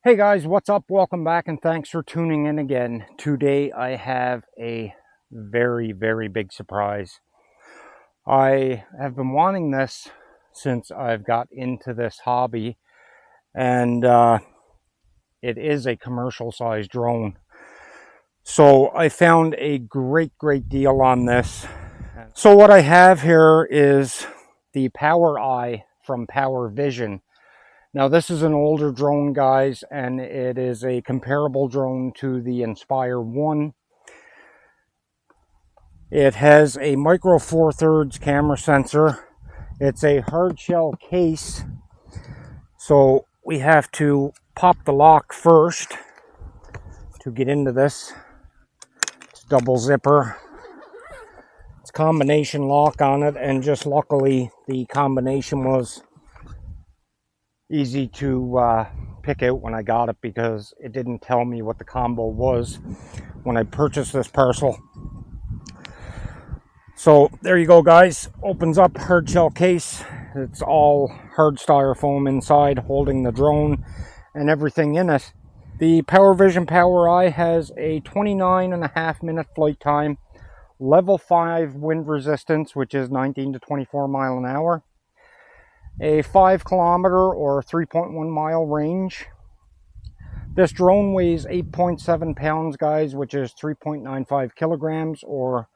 Hey guys, what's up? Welcome back and thanks for tuning in again. Today I have a very big surprise. I have been wanting this since I've got into this hobby, and it is a commercial sized drone. So I found a great deal on this. So what I have here is the Power Eye from powervision. Now this is an older drone, guys, and it is a comparable drone to the Inspire 1. It has a micro 4/3 camera sensor. It's a hard shell case, so we have to pop the lock first to get into this. It's a double zipper. It's combination lock on it, and just luckily the combination was easy to pick out when I got it, because it didn't tell me what the combo was when I purchased this parcel. So there you go, guys. Opens up, hard shell case. It's all hard styrofoam inside, holding the drone and everything in it. The powervision Power Eye has a 29.5 minute flight time, level 5 wind resistance, which is 19 to 24 mile an hour. A 5 kilometer or 3.1 mile range. This drone weighs 8.7 pounds, guys, which is 3.95 kilograms or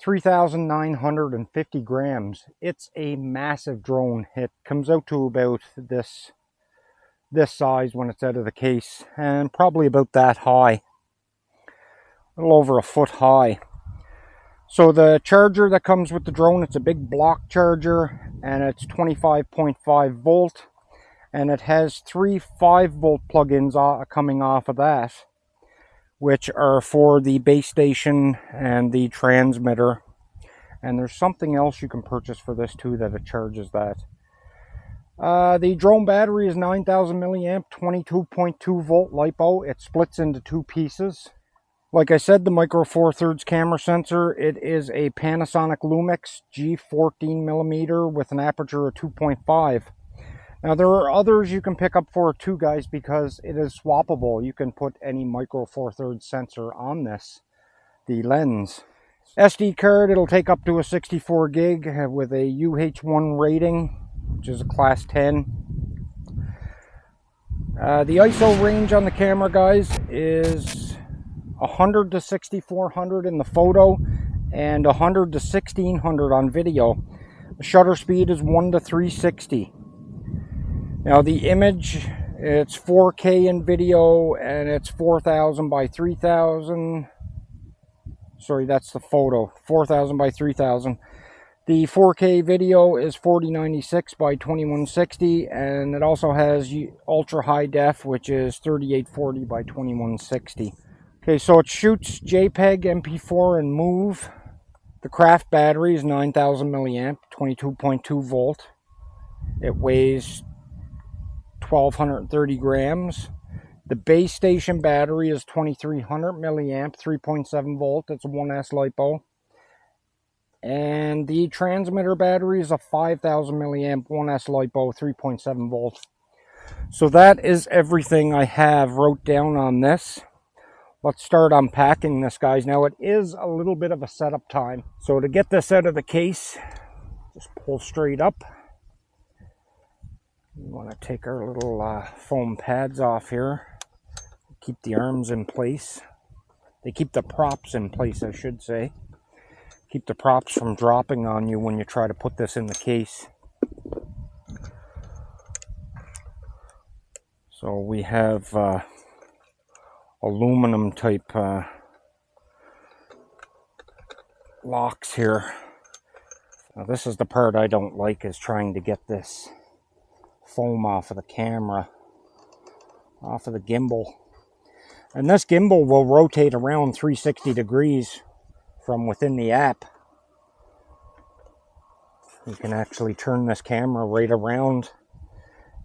3,950 grams. It's a massive drone. It comes out to about this size when it's out of the case, and probably about that high, a little over a foot high. So the charger that comes with the drone, it's a big block charger, and it's 25.5 volt, and it has 3 5-volt plug-ins coming off of that, which are for the base station and the transmitter. And there's something else you can purchase for this too that it charges that. The drone battery is 9,000 milliamp, 22.2 volt LiPo. It splits into 2 pieces. Like I said, the micro 4/3 camera sensor, it is a Panasonic Lumix G14mm with an aperture of 2.5. Now there are others you can pick up for it too, guys, because it is swappable. You can put any micro 4/3 sensor on this, the lens. SD card, it'll take up to a 64 gig with a UH1 rating, which is a class 10. The ISO range on the camera, guys, is 100 to 6400 in the photo and 100 to 1600 on video. The shutter speed is 1 to 360. Now the image, it's 4K in video, and it's 4000 by 3000. Sorry, that's the photo, 4000 by 3000. The 4K video is 4096 by 2160, and it also has ultra high def, which is 3840 by 2160. Okay, so it shoots JPEG, MP4, and MOV. The craft battery is 9,000 milliamp, 22.2 volt. It weighs 1,230 grams. The base station battery is 2,300 milliamp, 3.7 volt. It's a 1S LiPo. And the transmitter battery is a 5,000 milliamp, 1S LiPo, 3.7 volt. So that is everything I have wrote down on this. Let's start unpacking this, guys. Now it is a little bit of a setup time. So to get this out of the case, just pull straight up. We want to take our little foam pads off here. Keep the arms in place. They keep the props in place, I should say. Keep the props from dropping on you when you try to put this in the case. So we have aluminum type locks here. Now this is the part I don't like, is trying to get this foam off of the camera, off of the gimbal. And this gimbal will rotate around 360 degrees from within the app. You can actually turn this camera right around.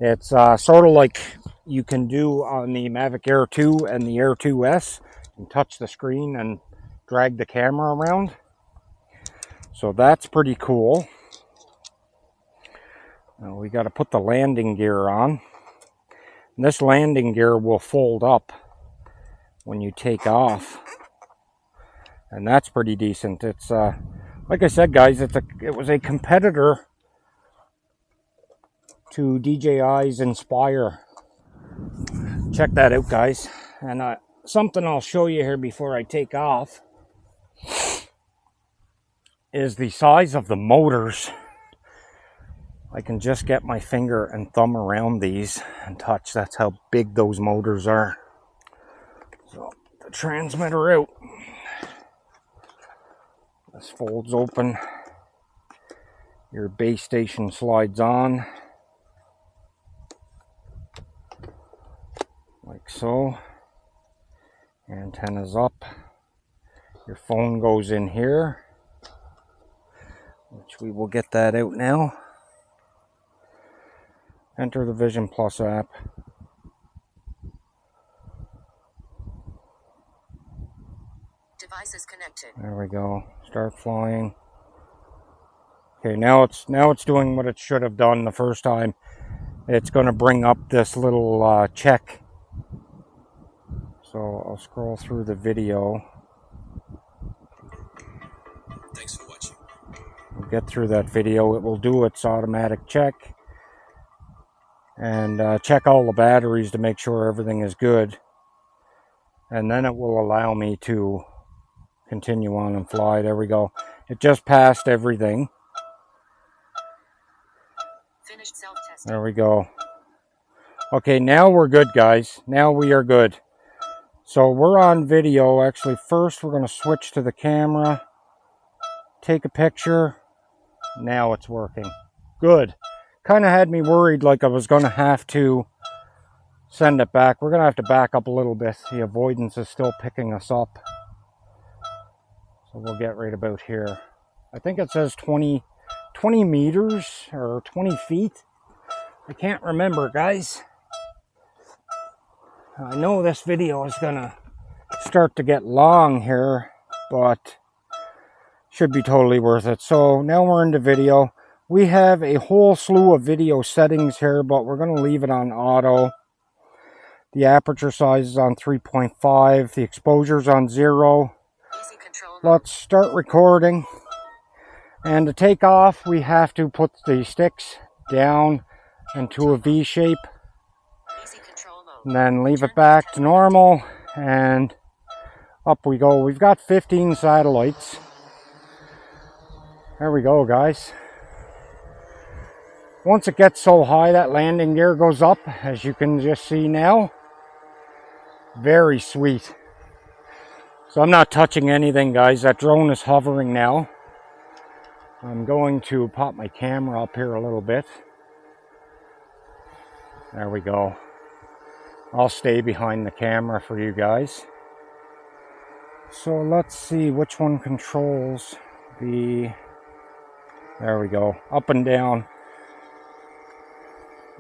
It's sort of like you can do on the Mavic Air 2 and the Air 2S. You can touch the screen and drag the camera around. So that's pretty cool. Now we got to put the landing gear on. And this landing gear will fold up when you take off, and that's pretty decent. It's like I said, guys, it was a competitor to DJI's Inspire. Check that out, guys. And something I'll show you here before I take off is the size of the motors. I can just get my finger and thumb around these and touch. That's how big those motors are. So the transmitter out. This folds open. Your base station slides on. Like so. Antenna's up. Your phone goes in here, which we will get that out now. Enter the Vision Plus app. Device is connected. There we go. Start flying. Okay, now it's doing what it should have done the first time. It's going to bring up this little check. So I'll scroll through the video. Thanks for watching. We'll get through that video. It will do its automatic check. And check all the batteries to make sure everything is good. And then it will allow me to continue on and fly. There we go. It just passed everything. Finished self-testing. There we go. Okay, now we're good, guys. Now we are good. So we're on video. Actually, first we're going to switch to the camera. Take a picture. Now it's working. Good. Kind of had me worried like I was going to have to send it back. We're going to have to back up a little bit. The avoidance is still picking us up. So we'll get right about here. I think it says 20 meters or 20 feet. I can't remember, guys. I know this video is going to start to get long here, but should be totally worth it. So now we're into video. We have a whole slew of video settings here, but we're going to leave it on auto. The aperture size is on 3.5. The exposure is on 0. Easy control. Let's start recording. And to take off, we have to put the sticks down into a V shape. Easy control mode. And then leave it back to normal. And up we go. We've got 15 satellites. There we go, guys. Once it gets so high, that landing gear goes up, as you can just see now. Very sweet. So I'm not touching anything, guys. That drone is hovering now. I'm going to pop my camera up here a little bit. There we go. I'll stay behind the camera for you guys. So let's see which one controls the... There we go. Up and down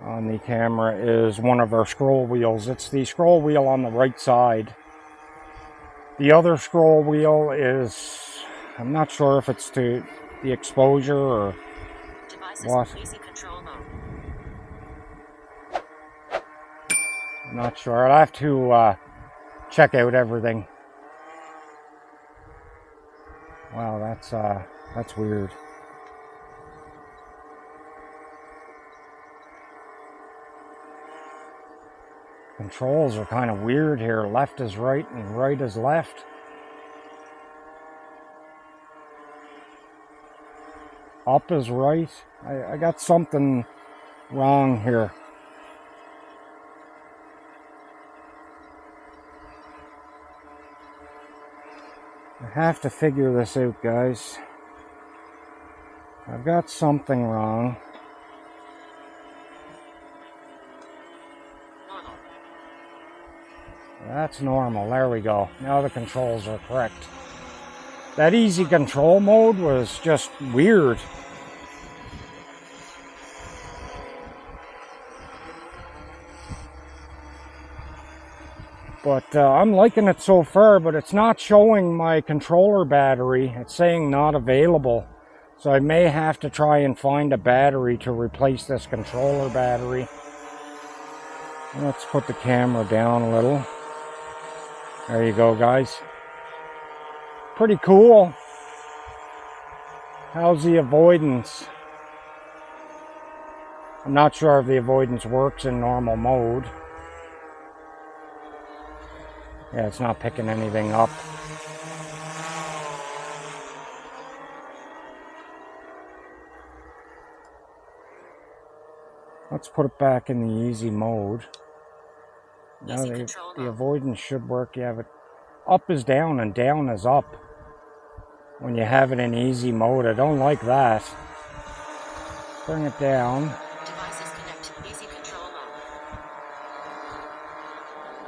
on the camera is one of our scroll wheels. It's the scroll wheel on the right side. The other scroll wheel is, I'm not sure if it's to the exposure or what. Easy control mode. I'm not sure. I'll have to check out everything. Wow, that's weird. Controls are kind of weird here. Left is right and right is left. Up is right. I got something wrong here. I have to figure this out, guys. I've got something wrong. That's normal. There we go. Now the controls are correct. That easy control mode was just weird. But I'm liking it so far, but it's not showing my controller battery. It's saying not available. So I may have to try and find a battery to replace this controller battery. Let's put the camera down a little. There you go, guys. Pretty cool. How's the avoidance? I'm not sure if the avoidance works in normal mode. Yeah, it's not picking anything up. Let's put it back in the easy mode. Now the avoidance should work. You have it up is down and down is up when you have it in easy mode. I don't like that. Bring it down. Devices connect. Easy control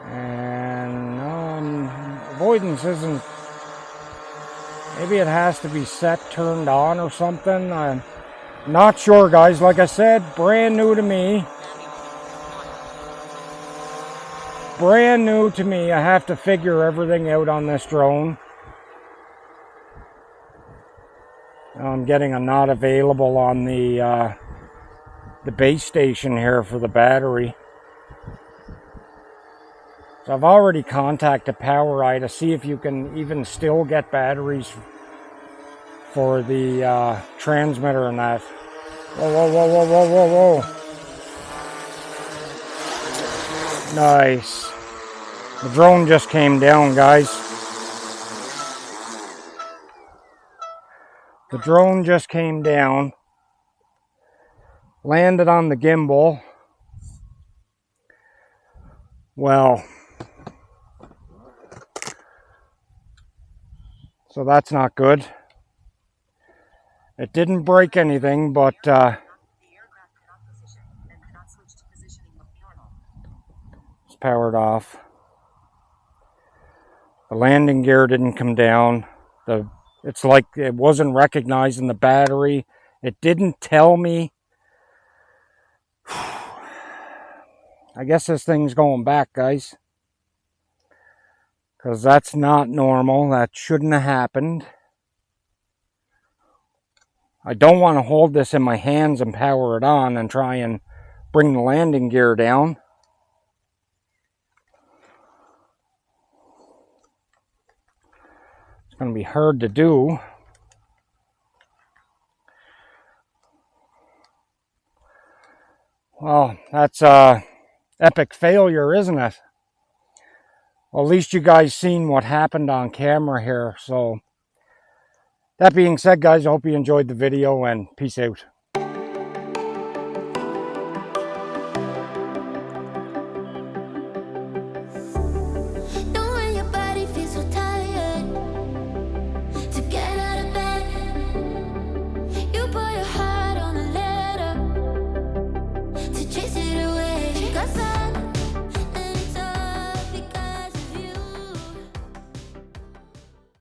mode. And no, avoidance isn't. Maybe it has to be set turned on or something. I'm not sure, guys. Like I said, brand new to me. Brand new to me. I have to figure everything out on this drone. I'm getting a not available on the base station here for the battery. So I've already contacted PowerEye to see if you can even still get batteries for the transmitter and that. Whoa, whoa, whoa, whoa, whoa, whoa, whoa. Nice. The drone just came down, guys. The drone just came down. Landed on the gimbal. Well, so that's not good. It didn't break anything, but it's powered off. The landing gear didn't come down. It's like it wasn't recognizing the battery. It didn't tell me. I guess this thing's going back, guys. Because that's not normal. That shouldn't have happened. I don't want to hold this in my hands and power it on and try and bring the landing gear down. It's going to be hard to do. Well, that's a epic failure, isn't it? Well, at least you guys seen what happened on camera here. So that being said, guys, I hope you enjoyed the video and peace out. Chase it away.